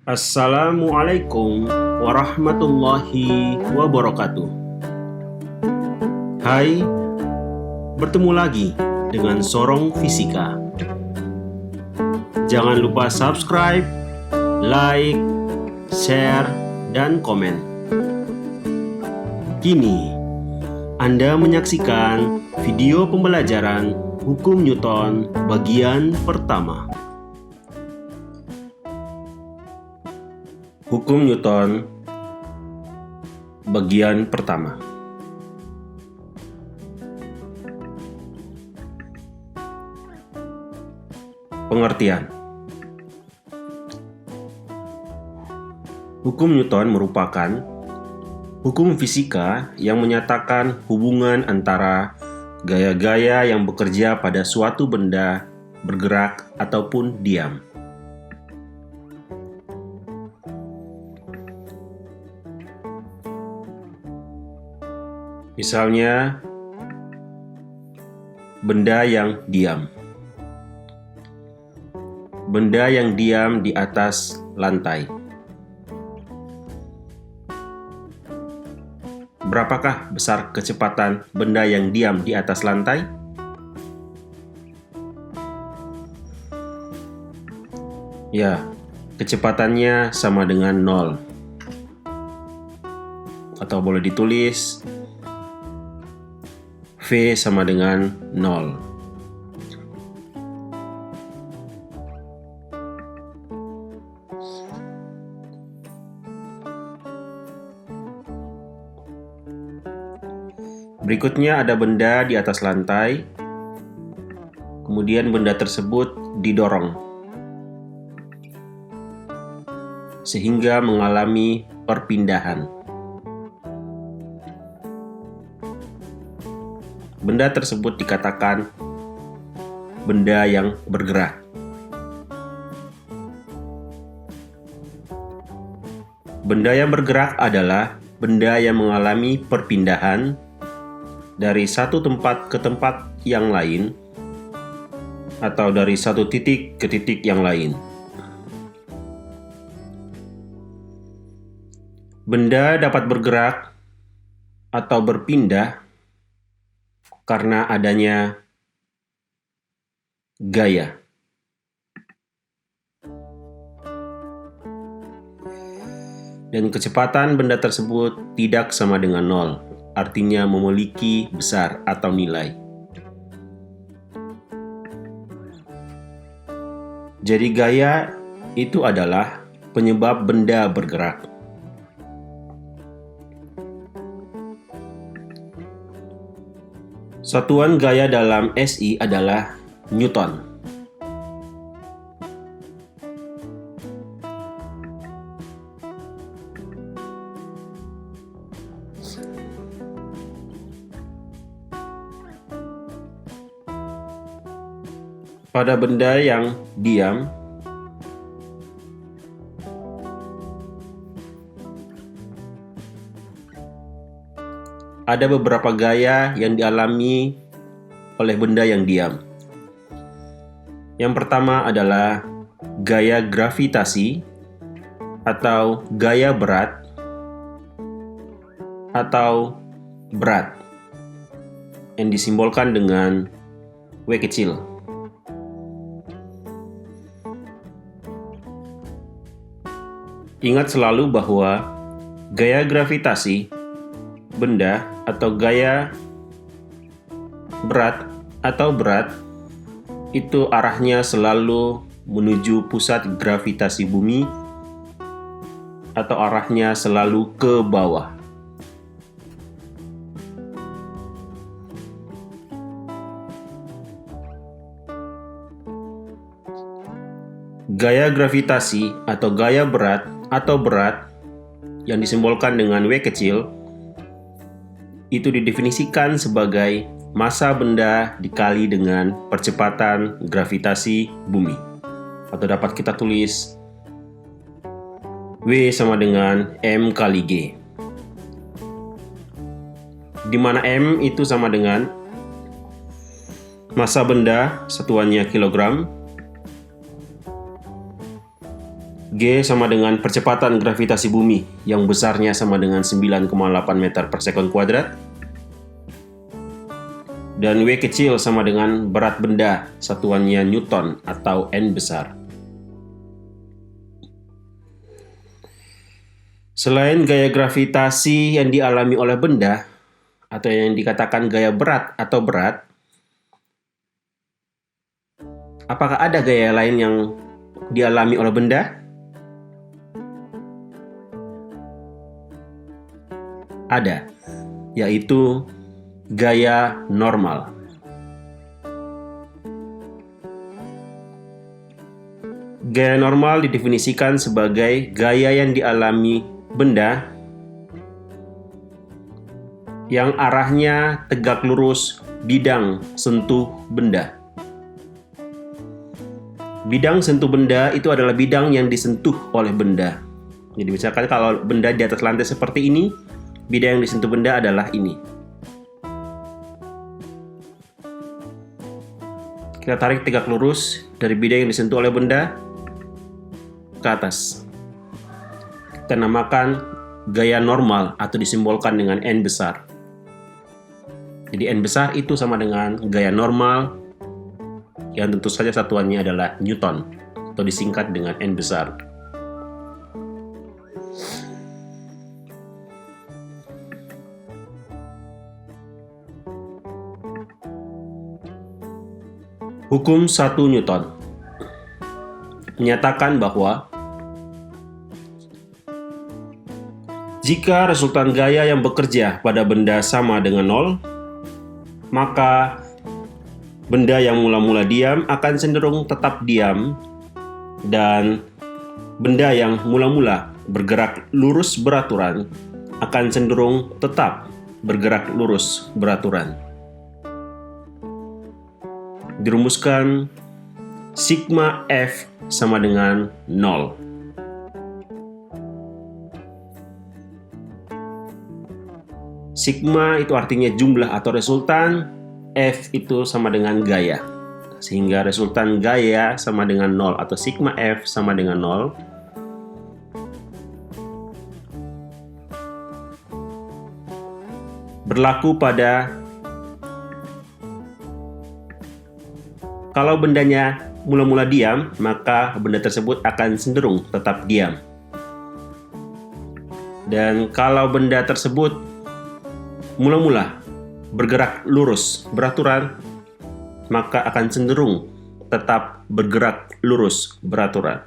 Assalamualaikum warahmatullahi wabarakatuh. Hai, bertemu lagi dengan Sorong Fisika. Jangan lupa subscribe, like, share, dan komen. Kini, Anda menyaksikan video pembelajaran Hukum Newton bagian pertama. Hukum Newton bagian pertama. Pengertian. Hukum Newton merupakan hukum fisika yang menyatakan hubungan antara gaya-gaya yang bekerja pada suatu benda bergerak ataupun diam. Misalnya, benda yang diam. Benda yang diam di atas lantai. Berapakah besar kecepatan benda yang diam di atas lantai? Ya, kecepatannya sama dengan 0. Atau boleh ditulis V sama dengan 0. Berikutnya ada benda di atas lantai, kemudian benda tersebut didorong sehingga mengalami perpindahan. Benda tersebut dikatakan benda yang bergerak. Benda yang bergerak adalah benda yang mengalami perpindahan dari satu tempat ke tempat yang lain atau dari satu titik ke titik yang lain. Benda dapat bergerak atau berpindah karena adanya gaya. Dan kecepatan benda tersebut tidak sama dengan 0. Artinya memiliki besar atau nilai. Jadi gaya itu adalah penyebab benda bergerak. Satuan gaya dalam SI adalah Newton. Pada benda yang diam, ada beberapa gaya yang dialami oleh benda yang diam. Yang pertama adalah gaya gravitasi atau gaya berat atau berat yang disimbolkan dengan W kecil. Ingat selalu bahwa gaya gravitasi, benda atau gaya berat itu arahnya selalu menuju pusat gravitasi bumi atau arahnya selalu ke bawah. Gaya gravitasi atau gaya berat yang disimbolkan dengan W kecil itu didefinisikan sebagai massa benda dikali dengan percepatan gravitasi bumi. Atau dapat kita tulis W sama dengan M kali G. Di mana M itu sama dengan massa benda satuannya kilogram G sama dengan percepatan gravitasi bumi yang besarnya sama dengan 9,8 meter per sekon kuadrat. Dan W kecil sama dengan berat benda, satuannya Newton atau N besar. Selain gaya gravitasi yang dialami oleh benda, atau yang dikatakan gaya berat atau berat, apakah ada gaya lain yang dialami oleh benda? Ada, yaitu gaya normal. Gaya normal didefinisikan sebagai gaya yang dialami benda yang arahnya tegak lurus bidang sentuh benda. Bidang sentuh benda itu adalah bidang yang disentuh oleh benda. Jadi misalkan kalau benda di atas lantai seperti ini, bidang yang disentuh benda adalah ini. Kita tarik tegak lurus dari bidang yang disentuh oleh benda ke atas. Kita namakan gaya normal atau disimbolkan dengan N besar. Jadi N besar itu sama dengan gaya normal yang tentu saja satuannya adalah Newton atau disingkat dengan N besar. Hukum 1 Newton menyatakan bahwa jika resultan gaya yang bekerja pada benda sama dengan 0, maka benda yang mula-mula diam akan cenderung tetap diam, dan benda yang mula-mula bergerak lurus beraturan akan cenderung tetap bergerak lurus beraturan. Dirumuskan sigma F sama dengan 0. Sigma itu artinya jumlah atau resultan, F itu sama dengan gaya. Sehingga resultan gaya sama dengan 0 atau sigma F sama dengan 0. Berlaku pada kalau bendanya mula-mula diam, maka benda tersebut akan cenderung tetap diam. Dan kalau benda tersebut mula-mula bergerak lurus beraturan, maka akan cenderung tetap bergerak lurus beraturan.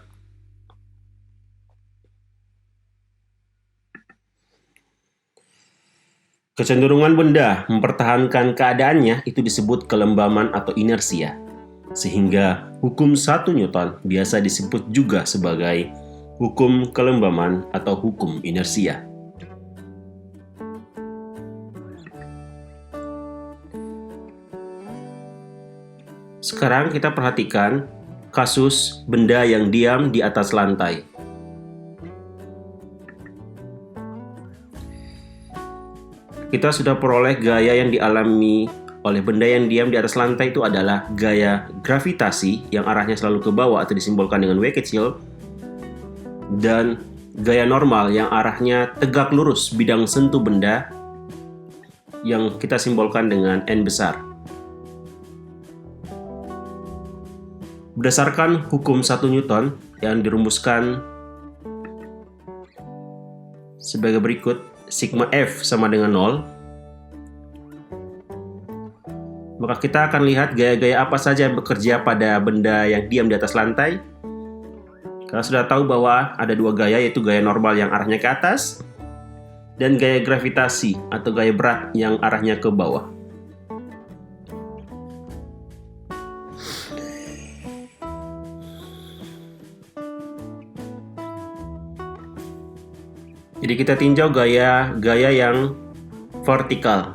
Kecenderungan benda mempertahankan keadaannya itu disebut kelembaman atau inersia. Sehingga hukum 1 Newton biasa disebut juga sebagai hukum kelembaman atau hukum inersia. Sekarang kita perhatikan kasus benda yang diam di atas lantai. Kita sudah peroleh gaya yang dialami oleh benda yang diam di atas lantai itu adalah gaya gravitasi yang arahnya selalu ke bawah atau disimbolkan dengan W kecil, dan gaya normal yang arahnya tegak lurus bidang sentuh benda yang kita simbolkan dengan N besar. Berdasarkan hukum 1 Newton yang dirumuskan sebagai berikut, sigma F sama dengan 0, maka kita akan lihat gaya-gaya apa saja yang bekerja pada benda yang diam di atas lantai. Kita sudah tahu bahwa ada dua gaya, yaitu gaya normal yang arahnya ke atas dan gaya gravitasi atau gaya berat yang arahnya ke bawah. Jadi kita tinjau gaya yang vertikal.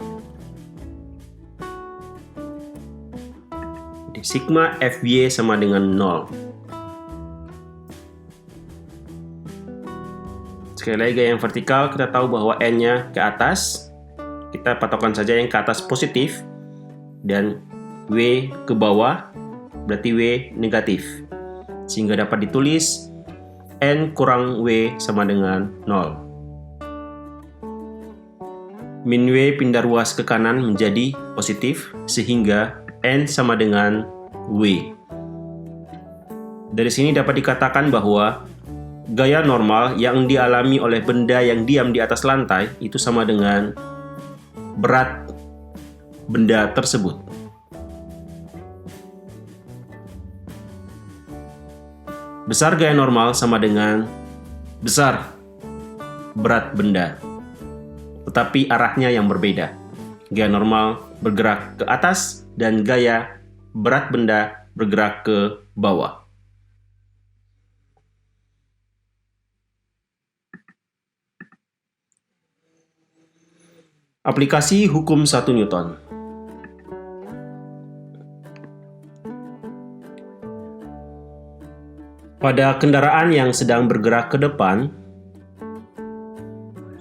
Jadi sigma Fy sama dengan 0. Sekali lagi gaya yang vertikal, kita tahu bahwa N-nya ke atas. Kita patokan saja yang ke atas positif dan W ke bawah berarti W negatif. Sehingga dapat ditulis N kurang W sama dengan 0. Min W pindah ruas ke kanan menjadi positif, sehingga N sama dengan W. Dari sini dapat dikatakan bahwa gaya normal yang dialami oleh benda yang diam di atas lantai itu sama dengan berat benda tersebut. Besar gaya normal sama dengan besar berat benda, tetapi arahnya yang berbeda. Gaya normal bergerak ke atas dan gaya berat benda bergerak ke bawah. Aplikasi hukum 1 Newton. Pada kendaraan yang sedang bergerak ke depan,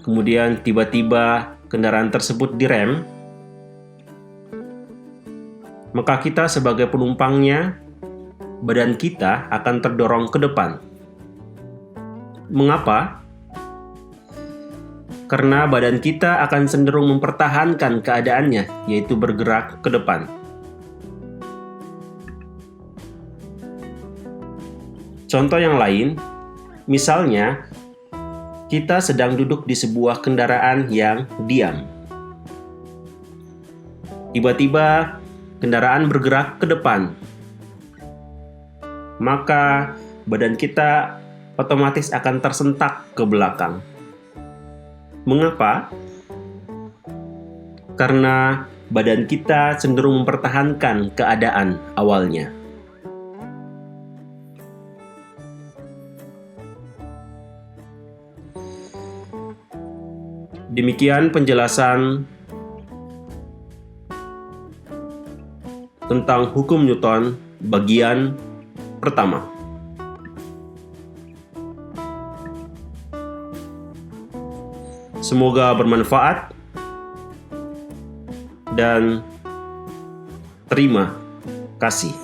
kemudian tiba-tiba kendaraan tersebut direm, maka kita sebagai penumpangnya, badan kita akan terdorong ke depan. Mengapa? Karena badan kita akan cenderung mempertahankan keadaannya, yaitu bergerak ke depan. Contoh yang lain, misalnya kita sedang duduk di sebuah kendaraan yang diam. Tiba-tiba kendaraan bergerak ke depan, maka badan kita otomatis akan tersentak ke belakang. Mengapa? Karena badan kita cenderung mempertahankan keadaan awalnya. Demikian penjelasan tentang hukum Newton bagian pertama. Semoga bermanfaat dan terima kasih.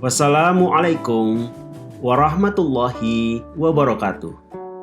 Wassalamualaikum warahmatullahi wabarakatuh.